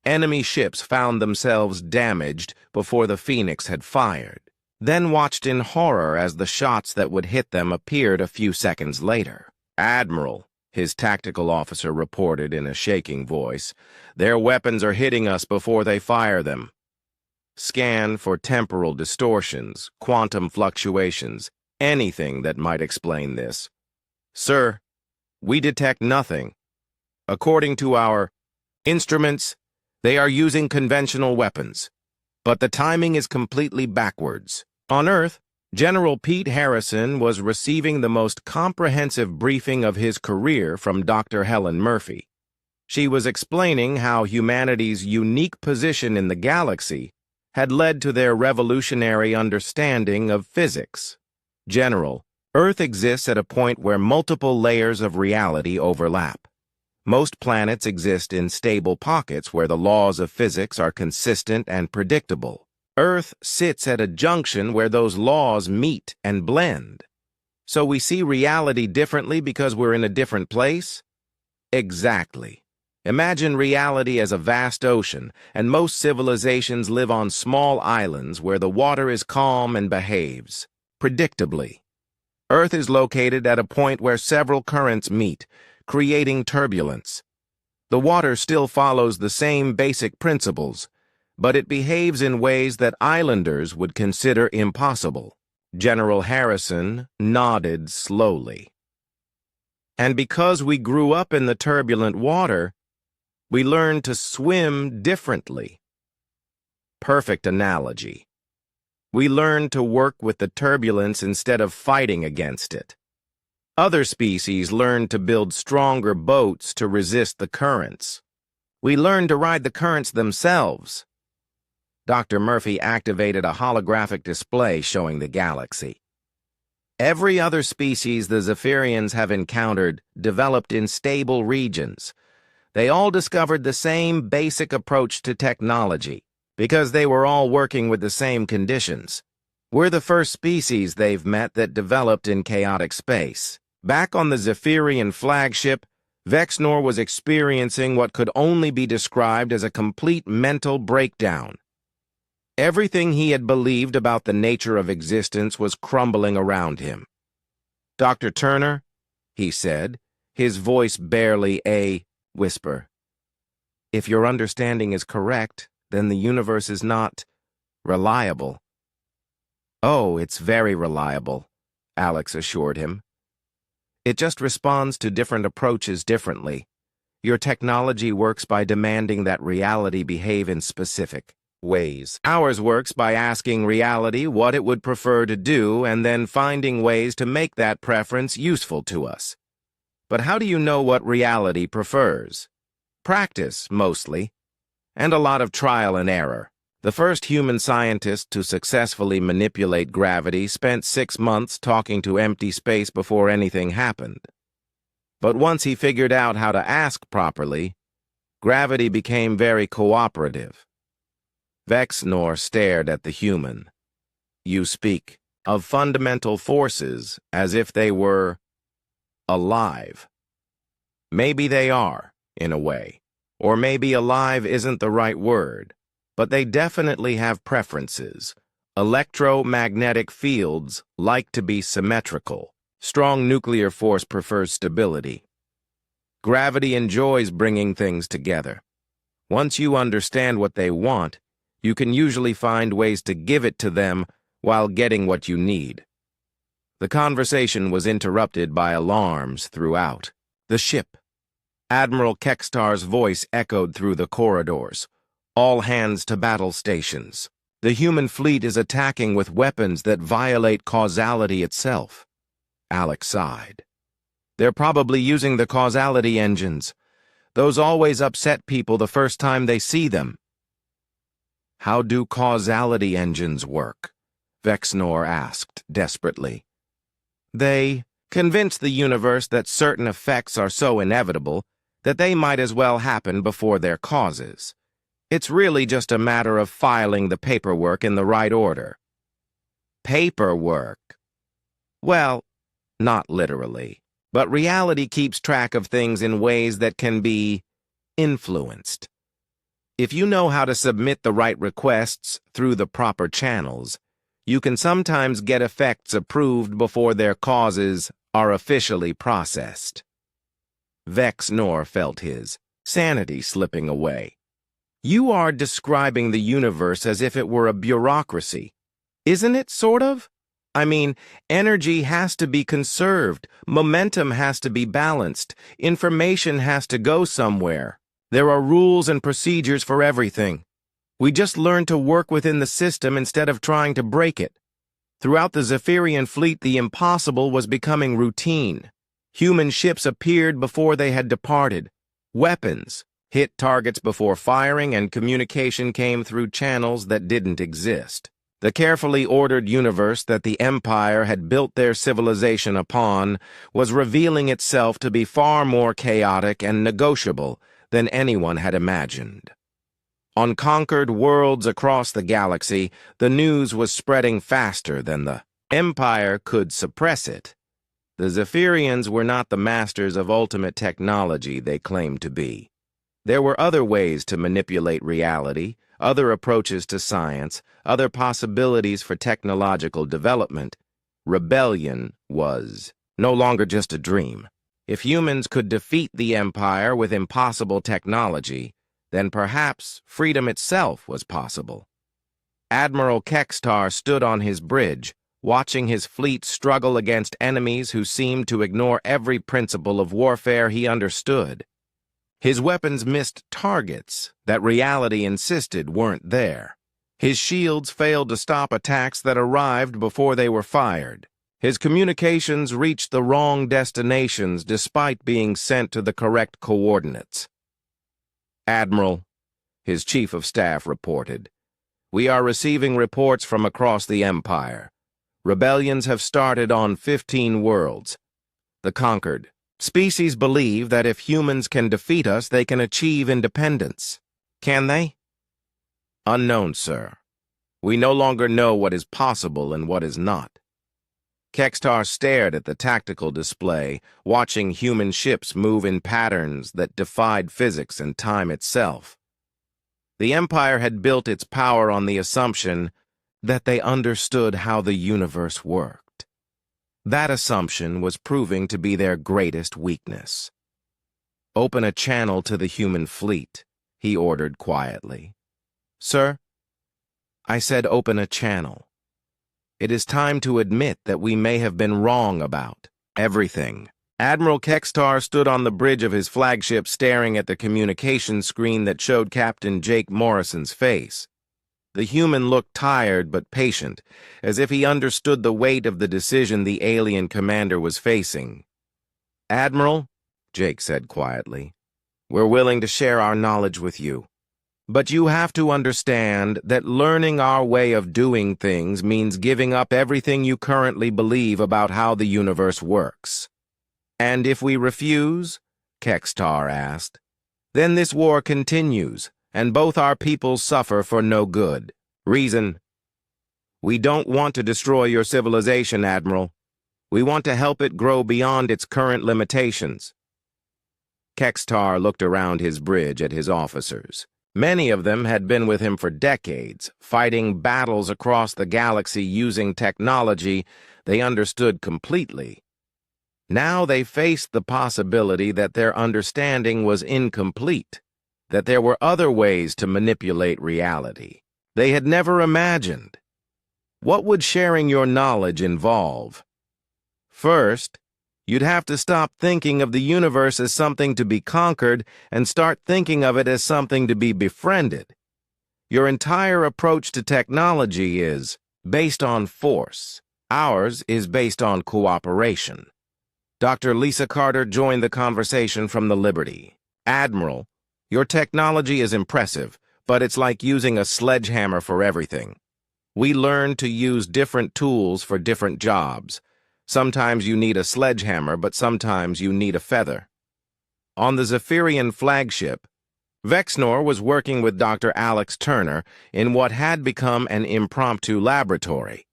Enemy ships found themselves damaged before the Phoenix had fired, then watched in horror as the shots that would hit them appeared a few seconds later. "Admiral," his tactical officer reported in a shaking voice, "their weapons are hitting us before they fire them. Scan for temporal distortions, quantum fluctuations, anything that might explain this." "Sir, we detect nothing. According to our instruments, they are using conventional weapons, but the timing is completely backwards." On Earth, General Pete Harrison was receiving the most comprehensive briefing of his career from Dr. Helen Murphy. She was explaining how humanity's unique position in the galaxy had led to their revolutionary understanding of physics. "General, Earth exists at a point where multiple layers of reality overlap. Most planets exist in stable pockets where the laws of physics are consistent and predictable. Earth sits at a junction where those laws meet and blend. So we see reality differently because we're in a different place?" "Exactly. Imagine reality as a vast ocean, and most civilizations live on small islands where the water is calm and behaves predictably. Earth is located at a point where several currents meet, creating turbulence. The water still follows the same basic principles, but it behaves in ways that islanders would consider impossible." General Harrison nodded slowly. "And because we grew up in the turbulent water, we learned to swim differently." Perfect analogy. We learned to work with the turbulence instead of fighting against it. Other species learned to build stronger boats to resist the currents. We learned to ride the currents themselves. Dr. Murphy activated a holographic display showing the galaxy. "Every other species the Zephyrians have encountered developed in stable regions. They all discovered the same basic approach to technology because they were all working with the same conditions. We're the first species they've met that developed in chaotic space." Back on the Zephyrian flagship, Vexnor was experiencing what could only be described as a complete mental breakdown. Everything he had believed about the nature of existence was crumbling around him. "Dr. Turner," he said, his voice barely a whisper, "if your understanding is correct, then the universe is not reliable." "Oh, it's very reliable," Alex assured him. "It just responds to different approaches differently. Your technology works by demanding that reality behave in specific ways. Ours works by asking reality what it would prefer to do and then finding ways to make that preference useful to us. But how do you know what reality prefers? Practice, mostly, and a lot of trial and error. The first human scientist to successfully manipulate gravity spent 6 months talking to empty space before anything happened. But once he figured out how to ask properly, gravity became very cooperative." Vexnor stared at the human. "You speak of fundamental forces as if they were alive. Maybe they are, in a way. Or maybe alive isn't the right word. But they definitely have preferences. Electromagnetic fields like to be symmetrical. Strong nuclear force prefers stability. Gravity enjoys bringing things together. Once you understand what they want, you can usually find ways to give it to them while getting what you need. The conversation was interrupted by alarms throughout. The ship. Admiral Kekstar's voice echoed through the corridors. All hands to battle stations. The human fleet is attacking with weapons that violate causality itself. Alex sighed. They're probably using the causality engines. Those always upset people the first time they see them. How do causality engines work? Vexnor asked desperately. They convince the universe that certain effects are so inevitable that they might as well happen before their causes. It's really just a matter of filing the paperwork in the right order. Paperwork? Well, not literally, but reality keeps track of things in ways that can be influenced. If you know how to submit the right requests through the proper channels, you can sometimes get effects approved before their causes are officially processed. Vexnor felt his sanity slipping away. You are describing the universe as if it were a bureaucracy. Isn't it, sort of? I mean, energy has to be conserved, momentum has to be balanced, information has to go somewhere. There are rules and procedures for everything. We just learn to work within the system instead of trying to break it. Throughout the Zephyrian fleet, the impossible was becoming routine. Human ships appeared before they had departed. Weapons hit targets before firing, and communication came through channels that didn't exist. The carefully ordered universe that the Empire had built their civilization upon was revealing itself to be far more chaotic and negotiable than anyone had imagined. On conquered worlds across the galaxy, the news was spreading faster than the Empire could suppress it. The Zephyrians were not the masters of ultimate technology they claimed to be. There were other ways to manipulate reality, other approaches to science, other possibilities for technological development. Rebellion was no longer just a dream. If humans could defeat the Empire with impossible technology, then perhaps freedom itself was possible. Admiral Kekstar stood on his bridge, watching his fleet struggle against enemies who seemed to ignore every principle of warfare he understood. His weapons missed targets that reality insisted weren't there. His shields failed to stop attacks that arrived before they were fired. His communications reached the wrong destinations despite being sent to the correct coordinates. Admiral, his chief of staff reported, we are receiving reports from across the Empire. Rebellions have started on 15 worlds. The conquered species believe that if humans can defeat us, they can achieve independence. Can they? Unknown, sir. We no longer know what is possible and what is not. Kekstar stared at the tactical display, watching human ships move in patterns that defied physics and time itself. The Empire had built its power on the assumption that they understood how the universe worked. That assumption was proving to be their greatest weakness. Open a channel to the human fleet, he ordered quietly. Sir? I said open a channel. It is time to admit that we may have been wrong about everything. Admiral Kekstar stood on the bridge of his flagship staring at the communication screen that showed Captain Jake Morrison's face. The human looked tired but patient, as if he understood the weight of the decision the alien commander was facing. Admiral, Jake said quietly, we're willing to share our knowledge with you. But you have to understand that learning our way of doing things means giving up everything you currently believe about how the universe works. And if we refuse, Kekstar asked, then this war continues, and both our peoples suffer for no good reason. We don't want to destroy your civilization, Admiral. We want to help it grow beyond its current limitations. Kextar looked around his bridge at his officers. Many of them had been with him for decades, fighting battles across the galaxy using technology they understood completely. Now they faced the possibility that their understanding was incomplete, that there were other ways to manipulate reality they had never imagined. What would sharing your knowledge involve? First, you'd have to stop thinking of the universe as something to be conquered and start thinking of it as something to be befriended. Your entire approach to technology is based on force. Ours is based on cooperation. Dr. Lisa Carter joined the conversation from the Liberty. Admiral, your technology is impressive, but it's like using a sledgehammer for everything. We learn to use different tools for different jobs. Sometimes you need a sledgehammer, but sometimes you need a feather. On the Zephyrian flagship, Vexnor was working with Dr. Alex Turner in what had become an impromptu laboratory.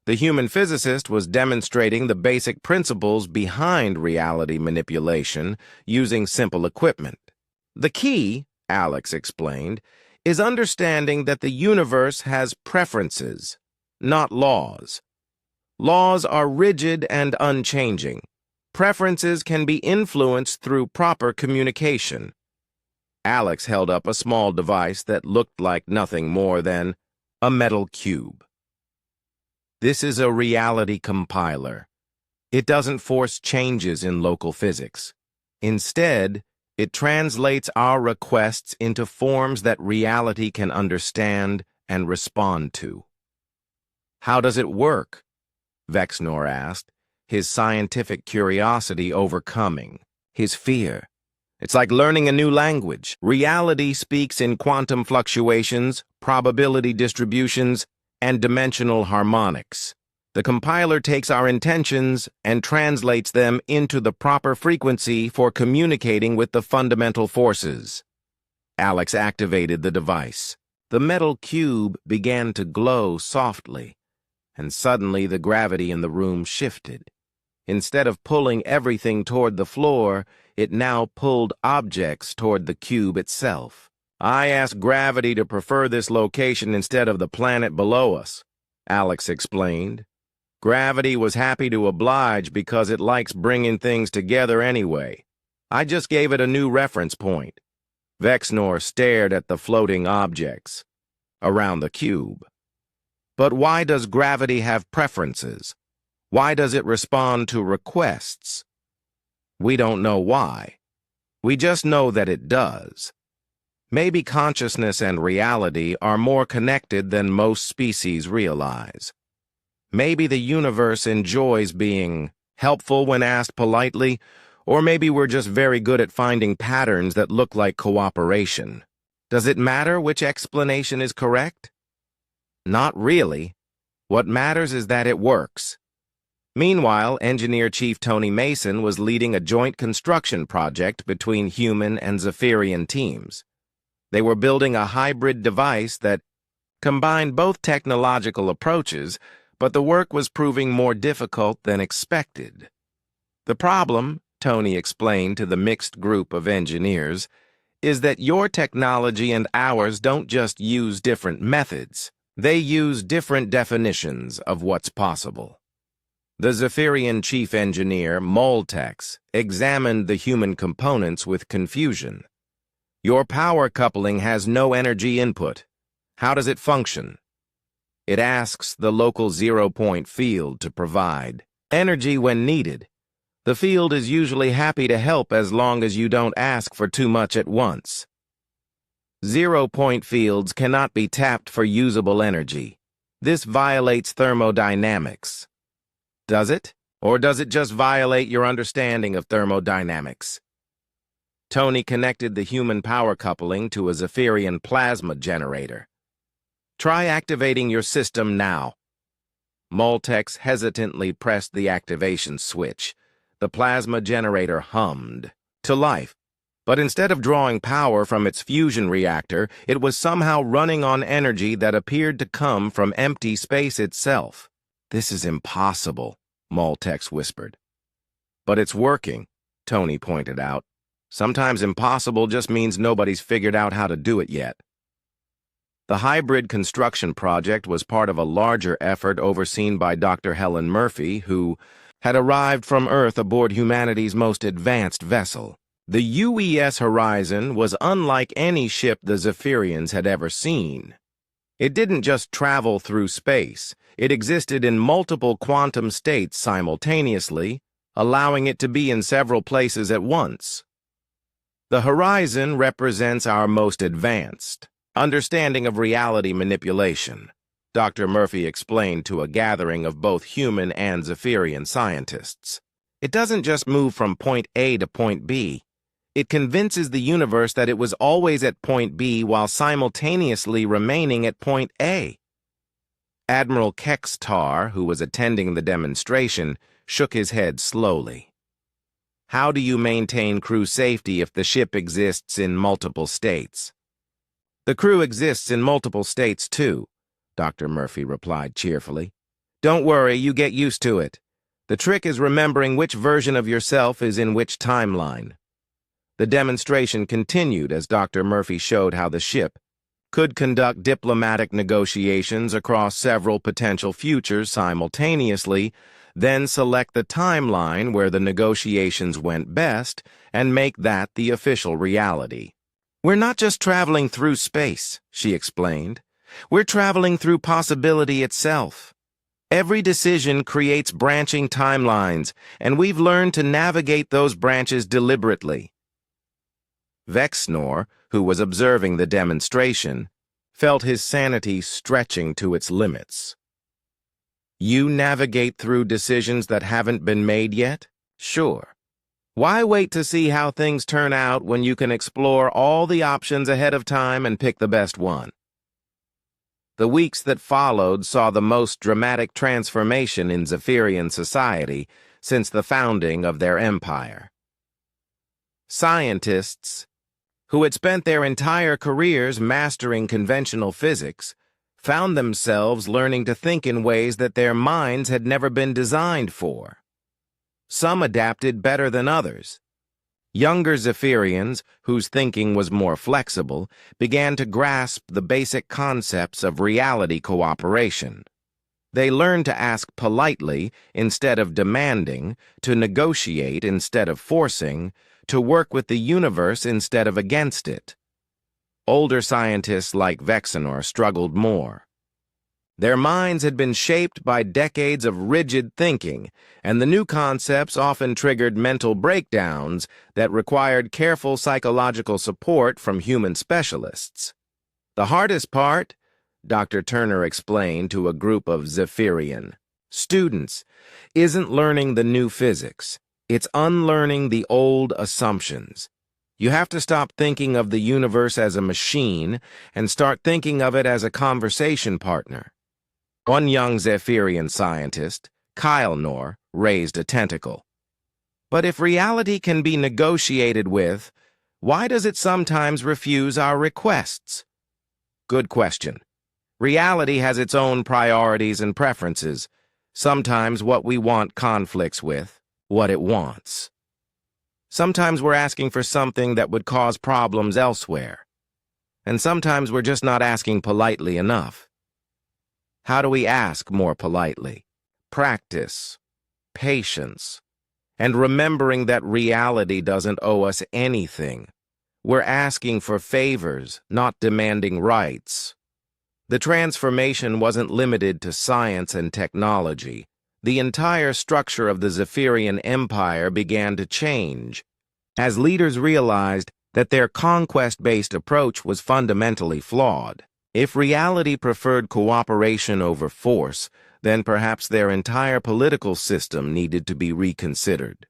The human physicist was demonstrating the basic principles behind reality manipulation using simple equipment. The key, Alex explained, is understanding that the universe has preferences, not laws. Laws are rigid and unchanging. Preferences can be influenced through proper communication. Alex held up a small device that looked like nothing more than a metal cube. This is a reality compiler. It doesn't force changes in local physics. Instead, it translates our requests into forms that reality can understand and respond to. How does it work? Vexnor asked, his scientific curiosity overcoming his fear. It's like learning a new language. Reality speaks in quantum fluctuations, probability distributions, and dimensional harmonics. The compiler takes our intentions and translates them into the proper frequency for communicating with the fundamental forces. Alex activated the device. The metal cube began to glow softly, and suddenly the gravity in the room shifted. Instead of pulling everything toward the floor, it now pulled objects toward the cube itself. I asked gravity to prefer this location instead of the planet below us, Alex explained. Gravity was happy to oblige because it likes bringing things together anyway. I just gave it a new reference point. Vexnor stared at the floating objects around the cube. But why does gravity have preferences? Why does it respond to requests? We don't know why. We just know that it does. Maybe consciousness and reality are more connected than most species realize. Maybe the universe enjoys being helpful when asked politely, or maybe we're just very good at finding patterns that look like cooperation. Does it matter which explanation is correct? Not really. What matters is that it works. Meanwhile, Engineer Chief Tony Mason was leading a joint construction project between human and Zephyrian teams. They were building a hybrid device that combined both technological approaches, but the work was proving more difficult than expected. The problem, Tony explained to the mixed group of engineers, is that your technology and ours don't just use different methods. They use different definitions of what's possible. The Zephyrian chief engineer, Moltex, examined the human components with confusion. Your power coupling has no energy input. How does it function? It asks the local zero-point field to provide energy when needed. The field is usually happy to help as long as you don't ask for too much at once. Zero-point fields cannot be tapped for usable energy. This violates thermodynamics. Does it? Or does it just violate your understanding of thermodynamics? Tony connected the human power coupling to a Zephyrian plasma generator. Try activating your system now. Moltex hesitantly pressed the activation switch. The plasma generator hummed to life. But instead of drawing power from its fusion reactor, it was somehow running on energy that appeared to come from empty space itself. This is impossible. Maltex whispered. But it's working, Tony pointed out. Sometimes impossible just means nobody's figured out how to do it yet. The hybrid construction project was part of a larger effort overseen by Dr. Helen Murphy, who had arrived from Earth aboard humanity's most advanced vessel. The UES Horizon was unlike any ship the Zephyrians had ever seen. It didn't just travel through space, it existed in multiple quantum states simultaneously, allowing it to be in several places at once. The Horizon represents our most advanced understanding of reality manipulation, Dr. Murphy explained to a gathering of both human and Zephyrian scientists. It doesn't just move from point A to point B. It convinces the universe that it was always at point B while simultaneously remaining at point A. Admiral Kextar, who was attending the demonstration, shook his head slowly. How do you maintain crew safety if the ship exists in multiple states? The crew exists in multiple states too, Dr. Murphy replied cheerfully. Don't worry, you get used to it. The trick is remembering which version of yourself is in which timeline. The demonstration continued as Dr. Murphy showed how the ship could conduct diplomatic negotiations across several potential futures simultaneously, then select the timeline where the negotiations went best and make that the official reality. We're not just traveling through space, she explained. We're traveling through possibility itself. Every decision creates branching timelines, and we've learned to navigate those branches deliberately. Vexnor, who was observing the demonstration, felt his sanity stretching to its limits. You navigate through decisions that haven't been made yet? Sure. Why wait to see how things turn out when you can explore all the options ahead of time and pick the best one? The weeks that followed saw the most dramatic transformation in Zephyrian society since the founding of their empire. Scientists, who had spent their entire careers mastering conventional physics, found themselves learning to think in ways that their minds had never been designed for. Some adapted better than others. Younger Zephyrians, whose thinking was more flexible, began to grasp the basic concepts of reality cooperation. They learned to ask politely instead of demanding, to negotiate instead of forcing, to work with the universe instead of against it. Older scientists like Vexenor struggled more. Their minds had been shaped by decades of rigid thinking, and the new concepts often triggered mental breakdowns that required careful psychological support from human specialists. The hardest part, Dr. Turner explained to a group of Zephyrian students, isn't learning the new physics. It's unlearning the old assumptions. You have to stop thinking of the universe as a machine and start thinking of it as a conversation partner. One young Zephyrian scientist, Kyle Nor, raised a tentacle. But if reality can be negotiated with, why does it sometimes refuse our requests? Good question. Reality has its own priorities and preferences. Sometimes what we want conflicts with what it wants. Sometimes we're asking for something that would cause problems elsewhere. And sometimes we're just not asking politely enough. How do we ask more politely? Practice, patience, and remembering that reality doesn't owe us anything. We're asking for favors, not demanding rights. The transformation wasn't limited to science and technology. The entire structure of the Zephyrian Empire began to change, as leaders realized that their conquest-based approach was fundamentally flawed. If reality preferred cooperation over force, then perhaps their entire political system needed to be reconsidered.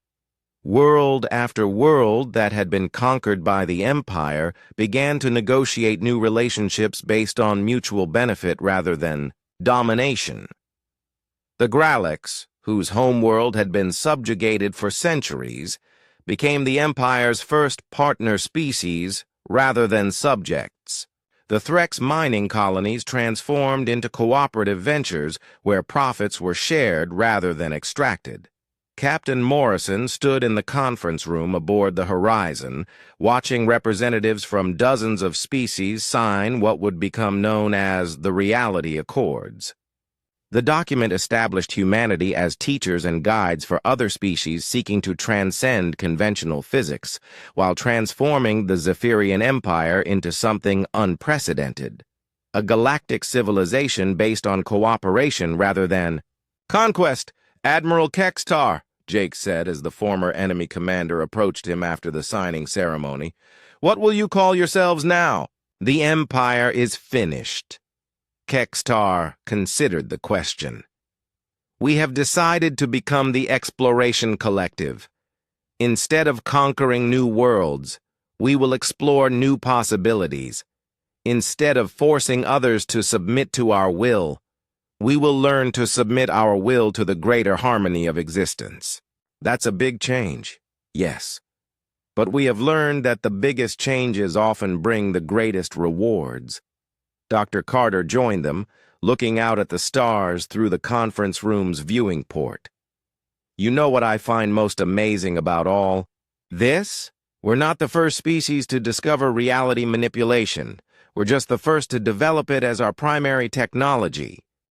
World after world that had been conquered by the Empire began to negotiate new relationships based on mutual benefit rather than domination. The Gralix, whose homeworld had been subjugated for centuries, became the Empire's first partner species rather than subjects. The Threx mining colonies transformed into cooperative ventures where profits were shared rather than extracted. Captain Morrison stood in the conference room aboard the Horizon, watching representatives from dozens of species sign what would become known as the Reality Accords. The document established humanity as teachers and guides for other species seeking to transcend conventional physics, while transforming the Zephyrian Empire into something unprecedented. A galactic civilization based on cooperation rather than conquest. Admiral Kextar, Jake said as the former enemy commander approached him after the signing ceremony. What will you call yourselves now? The Empire is finished. Kextar considered the question. We have decided to become the Exploration Collective. Instead of conquering new worlds, we will explore new possibilities. Instead of forcing others to submit to our will, we will learn to submit our will to the greater harmony of existence. That's a big change, yes. But we have learned that the biggest changes often bring the greatest rewards. Dr. Carter joined them, looking out at the stars through the conference room's viewing port. You know what I find most amazing about all this? We're not the first species to discover reality manipulation. We're just the first to develop it as our primary technology.